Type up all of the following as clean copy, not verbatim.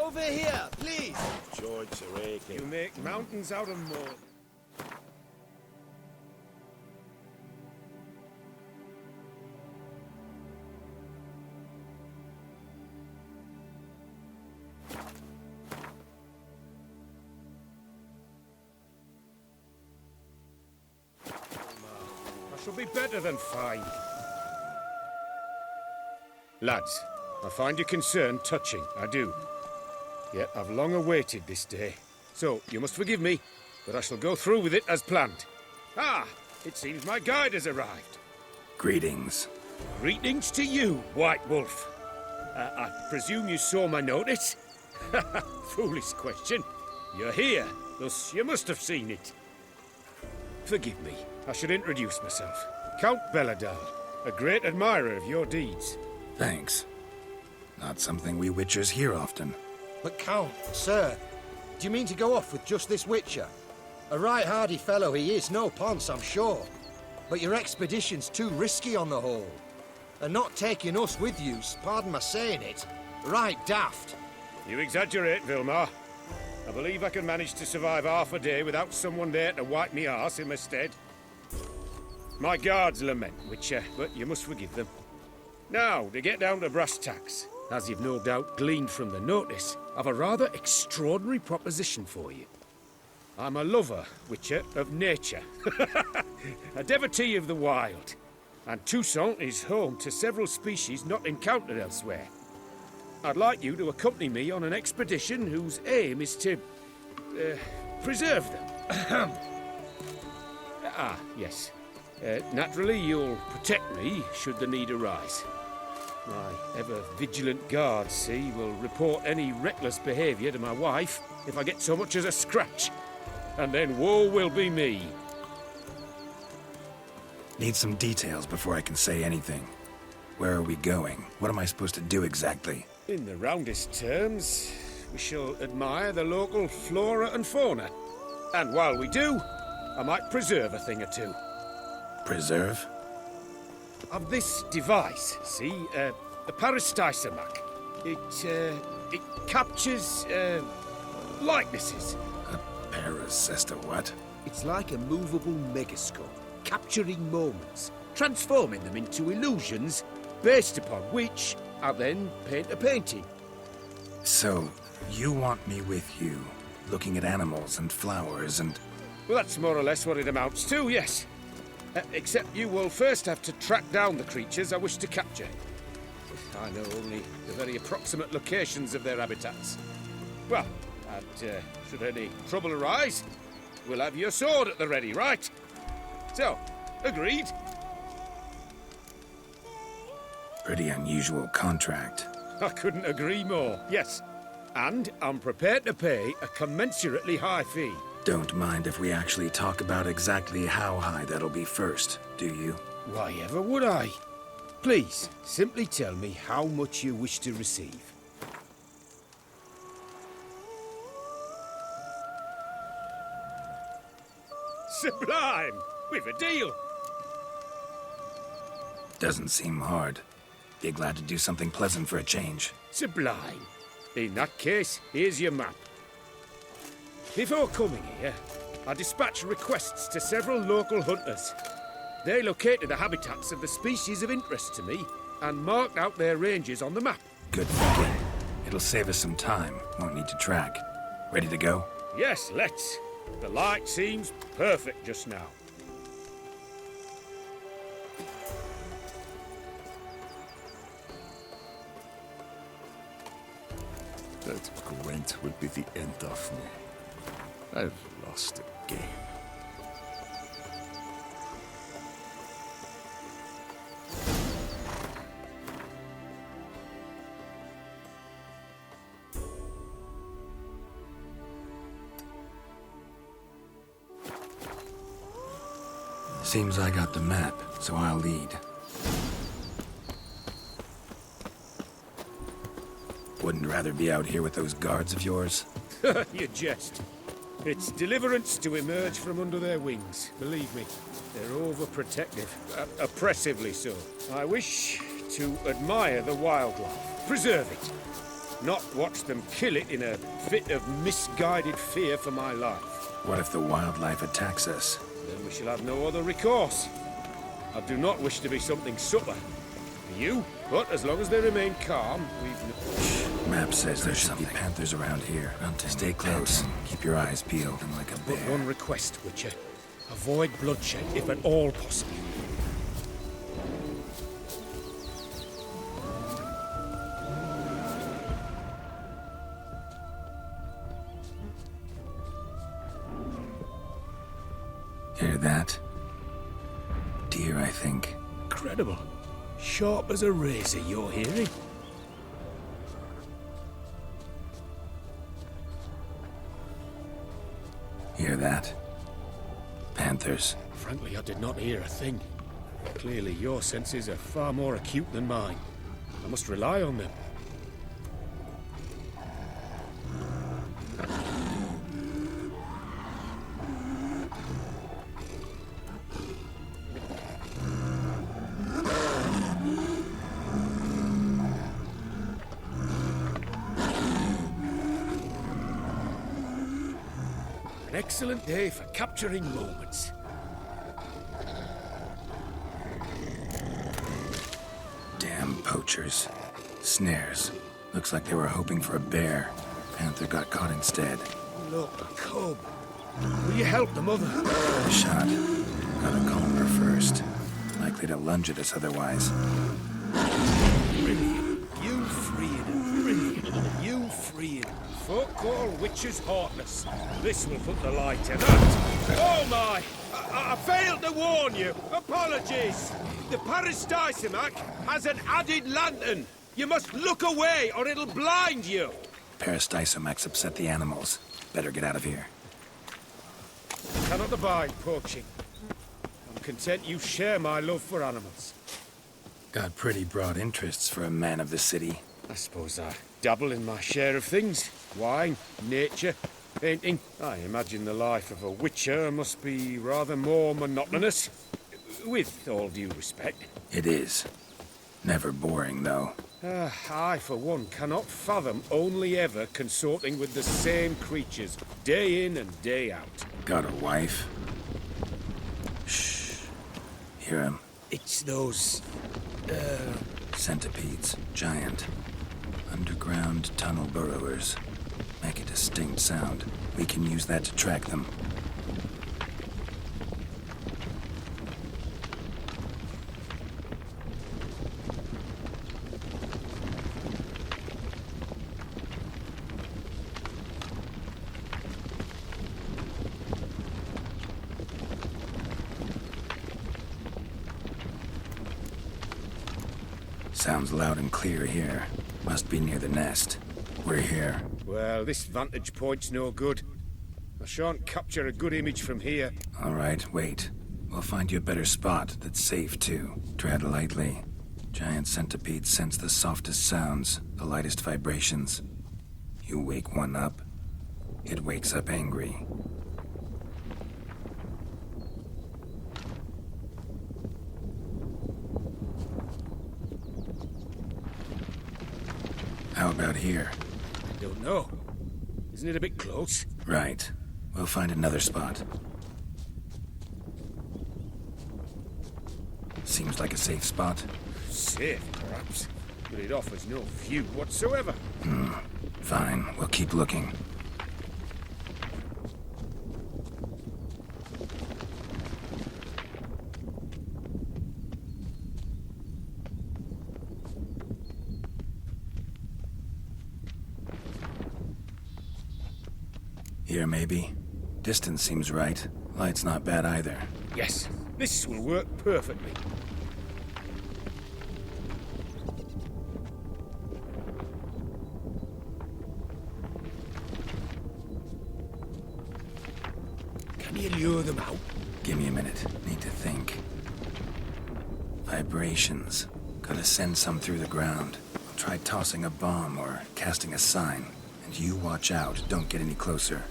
Over here, please! Joints are aching. You make mountains out of mud. I shall be better than fine. Lads, I find your concern touching, I do. Yet I've long awaited this day. So, you must forgive me, but I shall go through with it as planned. Ah, it seems my guide has arrived. Greetings. Greetings to you, White Wolf. I presume you saw my notice? Foolish question. You're here, thus you must have seen it. Forgive me, I should introduce myself. Count Belladal, a great admirer of your deeds. Thanks. Not something we Witchers hear often. But Count, sir, do you mean to go off with just this Witcher? A right hardy fellow he is, no ponce, I'm sure. But your expedition's too risky on the whole. And not taking us with you's, pardon my saying it, right daft. You exaggerate, Vilmar. I believe I can manage to survive half a day without someone there to wipe me arse in my stead. My guards lament, Witcher, but you must forgive them. Now, to get down to brass tacks, as you've no doubt gleaned from the notice, I've a rather extraordinary proposition for you. I'm a lover, Witcher, of nature. A devotee of the wild. And Toussaint is home to several species not encountered elsewhere. I'd like you to accompany me on an expedition whose aim is to... preserve them. Yes. Naturally, you'll protect me should the need arise. My ever-vigilant guards, see, will report any reckless behaviour to my wife if I get so much as a scratch. And then woe will be me. Need some details before I can say anything. Where are we going? What am I supposed to do exactly? In the roundest terms, we shall admire the local flora and fauna. And while we do, I might preserve a thing or two. Preserve? Of this device, see, a parastysamac. It captures, likenesses. A parasesta what? It's like a movable megascope, capturing moments, transforming them into illusions, Based upon which, I'll then paint a painting. So, you want me with you, looking at animals and flowers and... Well, that's more or less what it amounts to, yes. Except you will first have to track down the creatures I wish to capture. I know only the very approximate locations of their habitats. Well, and should any trouble arise, we'll have your sword at the ready, right? So, agreed? Pretty unusual contract. I couldn't agree more, yes. And I'm prepared to pay a commensurately high fee. Don't mind if we actually talk about exactly how high that'll be first, do you? Why ever would I? Please, simply tell me how much you wish to receive. Sublime! We've a deal! Doesn't seem hard. Be glad to do something pleasant for a change. Sublime. In that case, here's your map. Before coming here, I dispatched requests to several local hunters. They located the habitats of the species of interest to me and marked out their ranges on the map. Good thinking. It'll save us some time. Won't need to track. Ready to go? Yes, let's. The light seems perfect just now. That Gwent will be the end of me. I've lost the game. Seems I got the map, so I'll lead. Wouldn't rather be out here with those guards of yours? You jest. It's deliverance to emerge from under their wings, believe me. They're overprotective, oppressively so. I wish to admire the wildlife, preserve it. not watch them kill it in a fit of misguided fear for my life. What if the wildlife attacks us? Then we shall have no other recourse. I do not wish to be something subtler for you, but as long as they remain calm, we've no... Map says there should be panthers around here. Stay close. Keep your eyes peeled like a But bear. one request, Witcher. Avoid bloodshed, if at all possible. Hear that? Deer, I think. Incredible. Sharp as a razor, your hearing. Hear that? Panthers. Frankly, I did not hear a thing. Clearly, your senses are far more acute than mine. I must rely on them. An excellent day for capturing moments. Damn poachers. Snares. Looks like they were hoping for a bear. Panther got caught instead. Look, a cub. Will you help the mother? A shot. Gotta calm her first. Likely to lunge at us otherwise. Brilliant. You freeing her. Brilliant. You freeing her. Folk call witches heartless. This will put the light to that. Oh my! I failed to warn you. Apologies. The Peristysomac has an added lantern. You must look away or it'll blind you. Peristysomacs upset the animals. Better get out of here. I cannot abide poaching. I'm content you share my love for animals. Got pretty broad interests for a man of the city. I suppose I dabble in my share of things. Wine, nature, painting. I imagine the life of a witcher must be rather more monotonous. With all due respect. It is. Never boring, though. I, for one, cannot fathom only ever consorting with the same creatures, day in and day out. Got a wife? Shh. Hear him? It's those... Centipedes. Giant. Underground tunnel burrowers. Make a distinct sound. We can use that to track them. Sounds loud and clear here. Must be near the nest. We're here. Well, this vantage point's no good. I shan't capture a good image from here. All right, wait. We'll find you a better spot that's safe, too. Tread lightly. Giant centipedes sense the softest sounds, the lightest vibrations. You wake one up, it wakes up angry. How about here? I don't know. Isn't it a bit close? Right. We'll find another spot. Seems like a safe spot. Safe, perhaps. But it offers no view whatsoever. Fine, we'll keep looking. Here, maybe. Distance seems right. Light's not bad either. Yes, this will work perfectly. Can you lure them out? Give me a minute. Need to think. Vibrations. Gotta send some through the ground. I'll try tossing a bomb or casting a sign. And you watch out. Don't get any closer.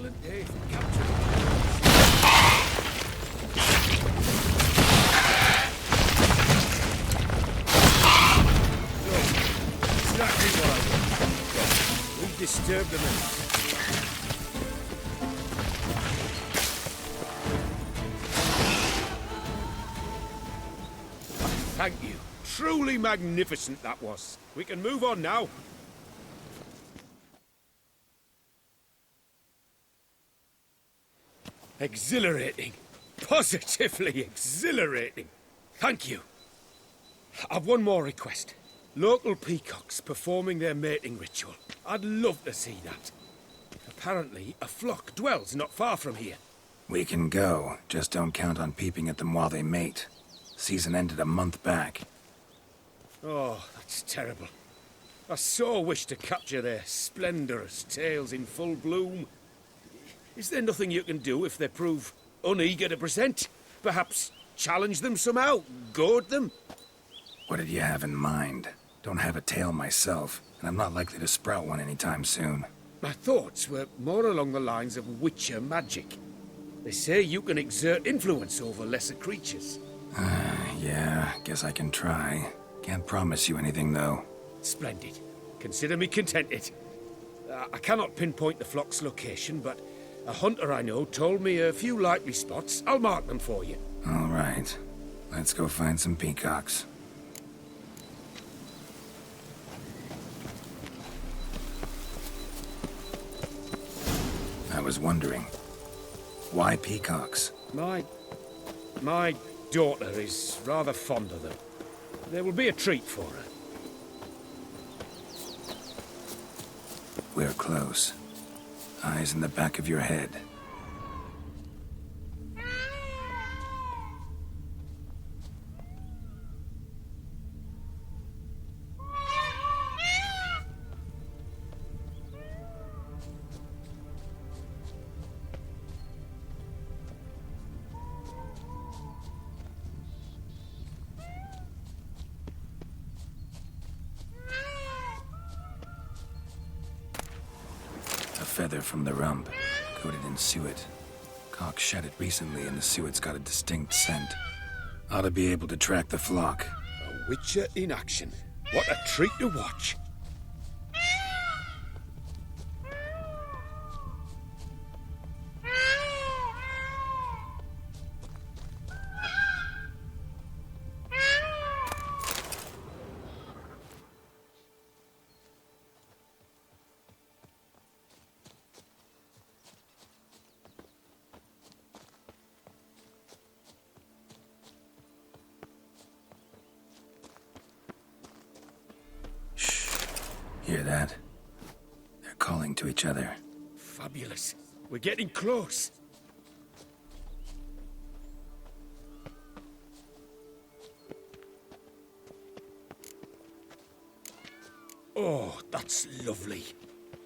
excellent day for capturing. Exactly what I want. We've disturbed them enough. Thank you. Truly magnificent that was. We can move on now. Exhilarating. Positively exhilarating. Thank you. I've one more request. Local peacocks performing their mating ritual. I'd love to see that. Apparently, a flock dwells not far from here. We can go, just don't count on peeping at them while they mate. Season ended a month back. Oh, that's terrible. I so wish to capture their splendorous tails in full bloom. Is there nothing you can do if they prove uneager to present? Perhaps challenge them somehow? Goad them? What did you have in mind? Don't have a tail myself, and I'm not likely to sprout one anytime soon. My thoughts were more along the lines of witcher magic. They say you can exert influence over lesser creatures. Yeah, guess I can try. Can't promise you anything, though. Splendid. Consider me contented. I cannot pinpoint the flock's location, but a hunter I know told me a few likely spots. I'll mark them for you. All right. Let's go find some peacocks. I was wondering, why peacocks? My daughter is rather fond of them. There will be a treat for her. We're close. Eyes in the back of your head. Feather from the rump, coated in suet. Cock shed it recently and the suet's got a distinct scent. Ought to be able to track the flock. A witcher in action. What a treat to watch. Hear that? They're calling to each other. Fabulous. We're getting close. Oh, that's lovely.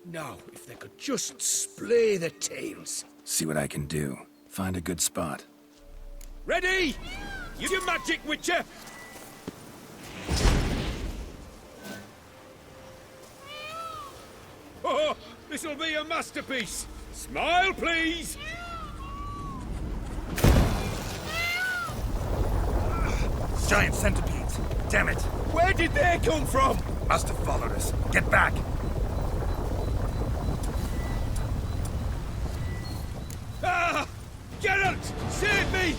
Now, if they could just splay their tails. See what I can do. Find a good spot. Ready? Use your magic, Witcher! Oh, this'll be a masterpiece. Smile, please. Giant centipedes. Damn it. Where did they come from? Must have followed us. Get back. Ah! Geralt! Save me!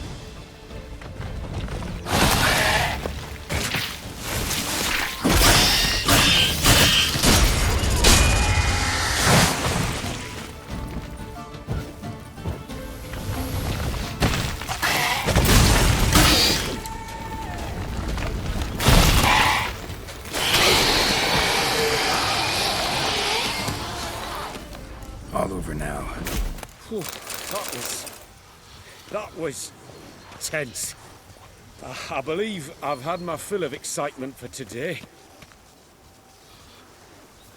All over now. Whew, that was tense. I believe I've had my fill of excitement for today.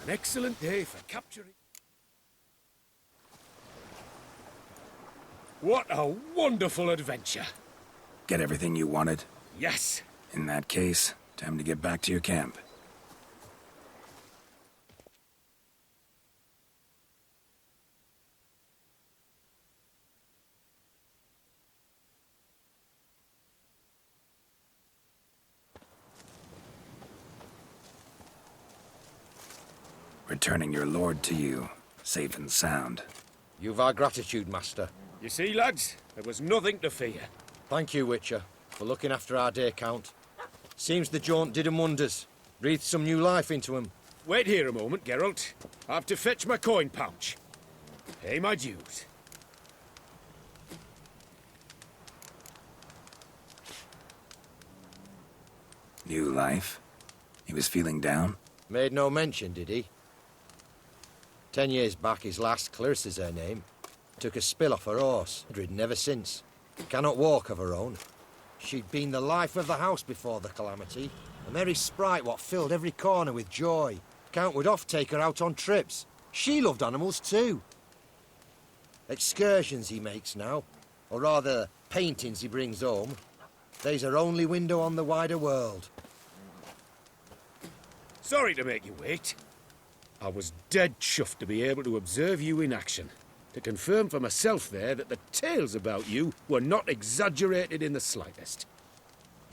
An excellent day for capturing. What a wonderful adventure. Get everything you wanted? Yes. In that case, time to get back to your camp. returning your lord to you, safe and sound. You've our gratitude, Master. You see, lads, there was nothing to fear. Thank you, Witcher, for looking after our day count. Seems the jaunt did 'em wonders. Breathed some new life into 'em. Wait here a moment, Geralt. I have to fetch my coin pouch. Pay my dues. New life? He was feeling down? Made no mention, did he? 10 years back, his last, Clarissa's her name, took a spill off her horse, had ridden ever since. Cannot walk of her own. She'd been the life of the house before the calamity, a merry sprite what filled every corner with joy. Count would oft take her out on trips. She loved animals too. Excursions he makes now, or rather, paintings he brings home. They's her only window on the wider world. Sorry to make you wait. I was dead chuffed to be able to observe you in action, to confirm for myself there that the tales about you were not exaggerated in the slightest.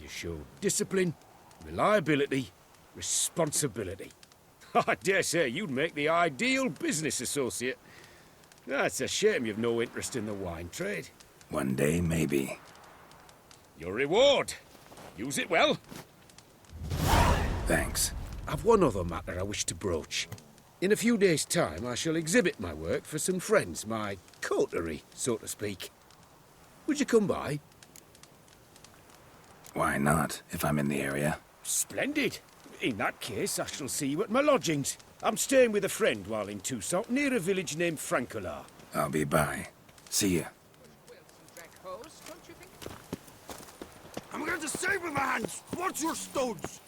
You showed discipline, reliability, responsibility. I dare say you'd make the ideal business associate. It's a shame you've no interest in the wine trade. One day, maybe. Your reward. Use it well. Thanks. I've one other matter I wish to broach. In a few days' time, I shall exhibit my work for some friends, my coterie, so to speak. Would you come by? Why not, if I'm in the area? Splendid. In that case, I shall see you at my lodgings. I'm staying with a friend while in Toussaint, near a village named Francois. I'll be by. See ya. I'm going to save with my hands! Watch your stones!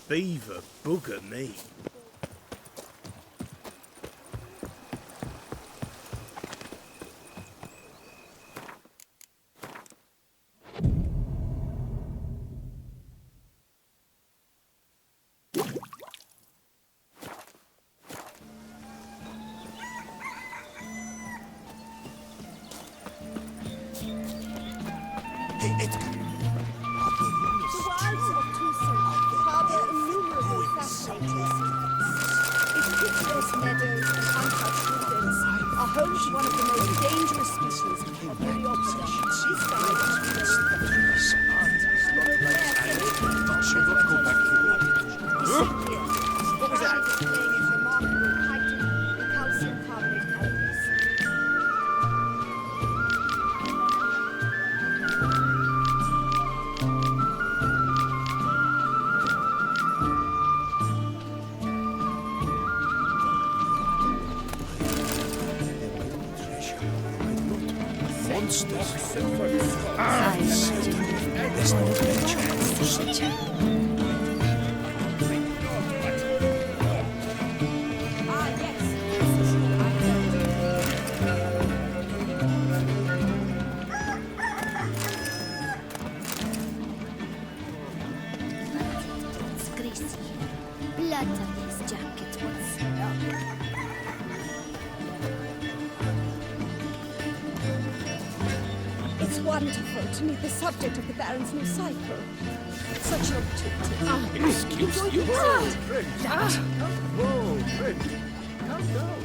Beaver bugger me. It's wonderful to meet the subject of the Baron's new cycle. Such an opportunity. Excuse you. Ah! Whoa, friend. Calm down.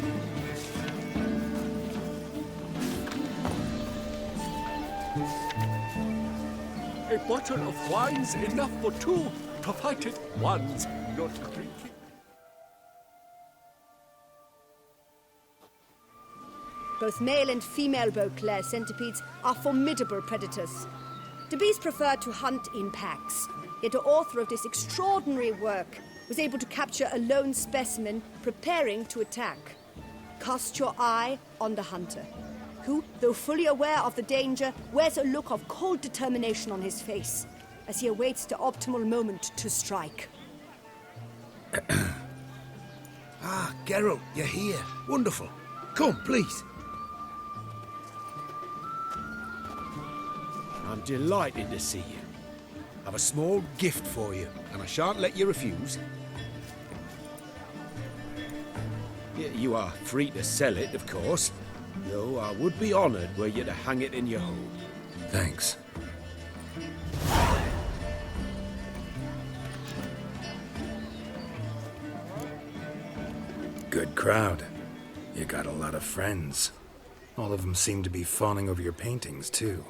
A bottle of wine's enough for two, provided one's not drinking. Both male and female Beauclair centipedes are formidable predators. The bees prefer to hunt in packs, yet the author of this extraordinary work was able to capture a lone specimen preparing to attack. Cast your eye on the hunter, who, though fully aware of the danger, wears a look of cold determination on his face as he awaits the optimal moment to strike. Ah, Geralt, you're here. Wonderful. Come, please. I I'm delighted to see you. I've a small gift for you, and I shan't let you refuse. You are free to sell it, of course, though I would be honoured were you to hang it in your home. Thanks. Good crowd. You got a lot of friends. All of them seem to be fawning over your paintings, too.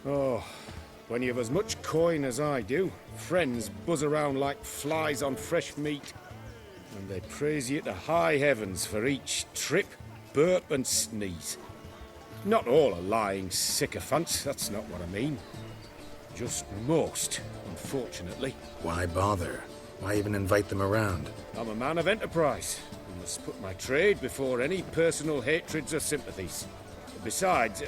Oh, when you've as much coin as I do, friends buzz around like flies on fresh meat. And they praise you to high heavens for each trip, burp and sneeze. Not all are lying sycophants, that's not what I mean. Just most, unfortunately. Why bother? Why even invite them around? I'm a man of enterprise, and must put my trade before any personal hatreds or sympathies. Besides,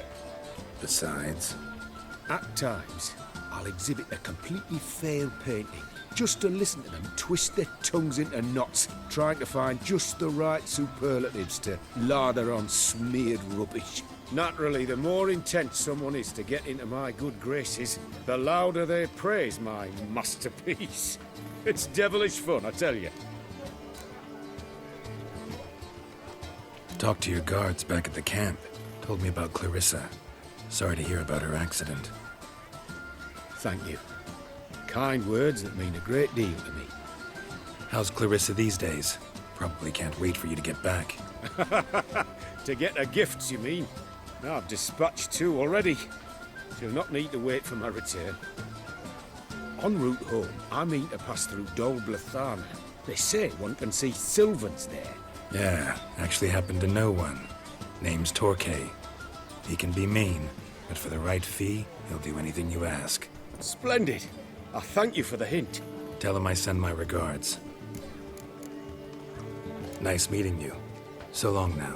at times, I'll exhibit a completely failed painting, just to listen to them twist their tongues into knots, trying to find just the right superlatives to lather on smeared rubbish. Naturally, the more intent someone is to get into my good graces, the louder they praise my masterpiece. It's devilish fun, I tell you. Talked to your guards back at the camp. Told me about Clarissa. Sorry to hear about her accident. Thank you. Kind words that mean a great deal to me. How's Clarissa these days? Probably can't wait for you to get back. To get her gifts, you mean? I've dispatched 2 already. She'll not need to wait for my return. En route home, I mean to pass through Dol Blathana. They say one can see Sylvans there. Yeah, actually happen to know one. Name's Torquay. He can be mean, but for the right fee, he'll do anything you ask. Splendid. I thank you for the hint. Tell him I send my regards. Nice meeting you. So long now.